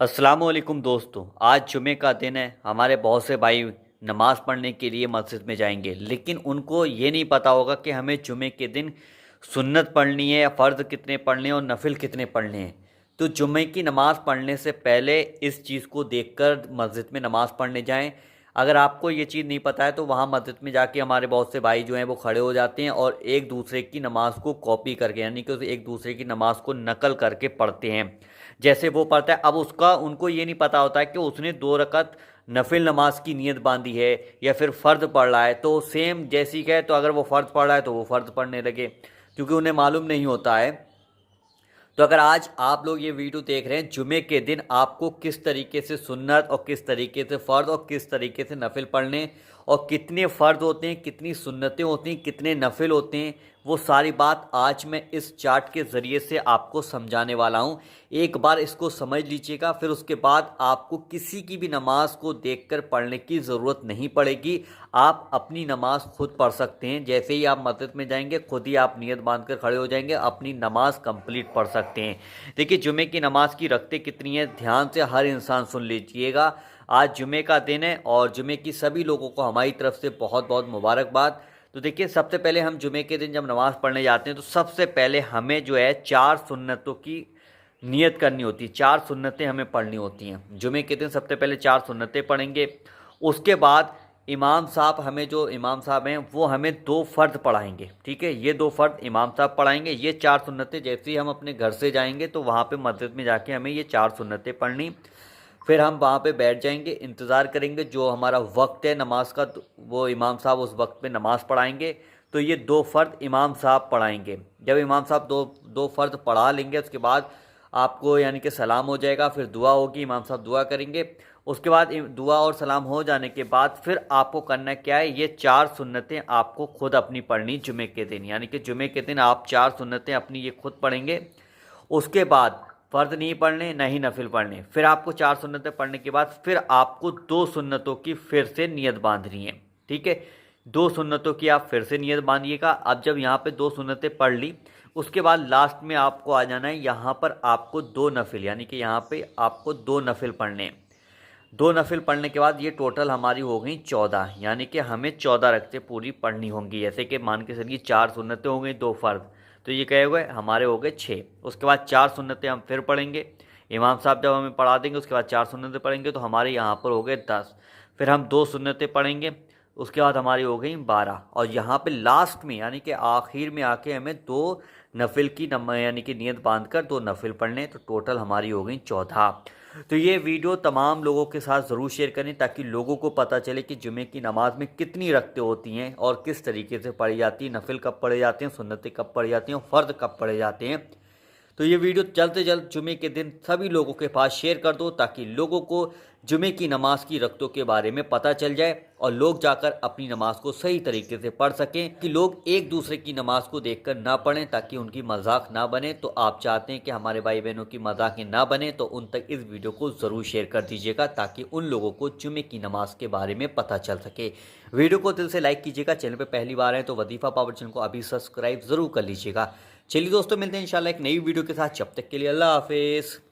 अस्सलामुअलैकुम दोस्तों। आज जुमे का दिन है। हमारे बहुत से भाई नमाज़ पढ़ने के लिए मस्जिद में जाएंगे, लेकिन उनको ये नहीं पता होगा कि हमें जुमे के दिन सुन्नत पढ़नी है या फ़र्ज़ कितने पढ़ने हैं और नफिल कितने पढ़ने हैं। तो जुमे की नमाज़ पढ़ने से पहले इस चीज़ को देखकर मस्जिद में नमाज़ पढ़ने जाएं। अगर आपको ये चीज़ नहीं पता है तो वहाँ मस्जिद में जाके हमारे बहुत से भाई जो हैं वो खड़े हो जाते हैं और एक दूसरे की नमाज़ को कॉपी करके, यानी कि एक दूसरे की नमाज़ को नकल करके पढ़ते हैं। जैसे वो पढ़ता है, अब उसका उनको ये नहीं पता होता है कि उसने 2 रकत नफिल नमाज की नीयत बांधी है या फिर फ़र्द पढ़ रहा है। तो सेम जैसी कहे, तो अगर वो फ़र्द पढ़ रहा है तो वो फ़र्द पढ़ने लगे, क्योंकि उन्हें मालूम नहीं होता है। तो अगर आज आप लोग ये वीडियो देख रहे हैं, जुमे के दिन आपको किस तरीके से सुन्नत और किस तरीके से फ़र्द और किस तरीके से नफिल पढ़ने, और कितने फ़र्द होते हैं, कितनी सुन्नतें होती हैं, कितने नफिल होते हैं, वो सारी बात आज मैं इस चार्ट के ज़रिए से आपको समझाने वाला हूँ। एक बार इसको समझ लीजिएगा, फिर उसके बाद आपको किसी की भी नमाज को देखकर पढ़ने की ज़रूरत नहीं पड़ेगी। आप अपनी नमाज खुद पढ़ सकते हैं। जैसे ही आप मस्जिद में जाएंगे, खुद ही आप नियत बांध कर खड़े हो जाएंगे, अपनी नमाज कंप्लीट पढ़ सकते हैं। देखिए, जुमे की नमाज की रखते कितनी है, ध्यान से हर इंसान सुन लीजिएगा। आज जुमे का दिन है और जुमे की सभी लोगों को हमारी तरफ से बहुत बहुत मुबारकबाद। तो देखिए, सबसे पहले हम जुमे के दिन जब नमाज़ पढ़ने जाते हैं तो सबसे पहले हमें जो है 4 सुन्नतों की नियत करनी होती है। 4 सुन्नतें हमें पढ़नी होती हैं जुमे के दिन। सबसे पहले 4 सुन्नतें पढ़ेंगे। उसके बाद इमाम साहब, हमें जो इमाम साहब हैं वो हमें 2 फ़र्द पढ़ाएंगे। ठीक है, ये 2 फ़र्द इमाम साहब पढ़ाएंगे। ये 4 सुन्नतें जैसे ही हम अपने घर से जाएंगे तो वहाँ पे मस्जिद में जाके हमें ये 4 सुन्नतें पढ़नी। फिर हम वहाँ पे बैठ जाएंगे, इंतज़ार करेंगे जो हमारा वक्त है नमाज का, तो वो इमाम साहब उस वक्त पे नमाज़ पढ़ाएंगे। तो ये 2 फ़र्द इमाम साहब पढ़ाएंगे। जब इमाम साहब दो फ़र्द पढ़ा लेंगे, उसके बाद आपको यानी कि सलाम हो जाएगा, फिर दुआ होगी, इमाम साहब दुआ करेंगे। उसके बाद दुआ और सलाम हो जाने के बाद फिर आपको करना क्या है, ये 4 सुन्नतें आपको खुद अपनी पढ़नी जुमे के दिन। यानी कि जुमे के दिन आप 4 सुन्नतें अपनी ये खुद पढ़ेंगे। उसके बाद फ़र्द नहीं पढ़ने, ना ही नफिल पढ़ने। फिर आपको 4 सुन्नतें पढ़ने के बाद फिर आपको 2 सुन्नतों की फिर से नियत बांधनी है। ठीक है, 2 सुन्नतों की आप फिर से नियत बांधिएगा। अब जब यहाँ पे 2 सुन्नतें पढ़ ली, उसके बाद लास्ट में आपको आ जाना है, यहाँ पर आपको 2 नफिल, यानी कि यहाँ पे आपको 2 नफिल पढ़ने हैं। 2 नफिल पढ़ने के बाद ये टोटल हमारी हो गई 14, यानी कि हमें 14 रकतें पूरी पढ़नी होंगी। जैसे कि मान के चलिए 4 सुन्नतें हो गई, 2 फ़र्द, तो ये कहे हुए हमारे हो गए 6। उसके बाद 4 सुन्नतें हम फिर पढ़ेंगे। इमाम साहब जब हमें पढ़ा देंगे, उसके बाद 4 सुन्नतें पढ़ेंगे, तो हमारे यहाँ पर हो गए 10। फिर हम 2 सुन्नतें पढ़ेंगे, उसके बाद हमारी हो गई 12। और यहाँ पे लास्ट में यानी कि आखिर में आके हमें 2 नफिल की यानी कि नियत बांध कर 2 नफिल पढ़ने, तो टोटल हमारी हो गई 14। तो ये वीडियो तमाम लोगों के साथ ज़रूर शेयर करें, ताकि लोगों को पता चले कि जुमे की नमाज में कितनी रकतें होती हैं और किस तरीके से पढ़ी जाती है, नफिल कब पढ़े जाते हैं, सुन्नतें कब पढ़ी जाती हैं और फ़र्द कब पढ़े जाते हैं। तो ये वीडियो जल्द से जल्द जुमे के दिन सभी लोगों के पास शेयर कर दो, ताकि लोगों को जुमे की नमाज की रकतों के बारे में पता चल जाए और लोग जाकर अपनी नमाज को सही तरीके से पढ़ सकें, कि लोग एक दूसरे की नमाज को देखकर ना पढ़ें, ताकि उनकी मजाक ना बने। तो आप चाहते हैं कि हमारे भाई बहनों की मजाकें ना बने, तो उन तक इस वीडियो को ज़रूर शेयर कर दीजिएगा, ताकि उन लोगों को जुमे की नमाज के बारे में पता चल सके। वीडियो को दिल से लाइक कीजिएगा। चैनल पर पहली बार है तो वजीफ़ा पावर चैनल को अभी सब्सक्राइब ज़रूर कर लीजिएगा। चलिए दोस्तों, मिलते हैं इंशाल्लाह एक नई वीडियो के साथ। जब तक के लिए अल्लाह हाफिज़।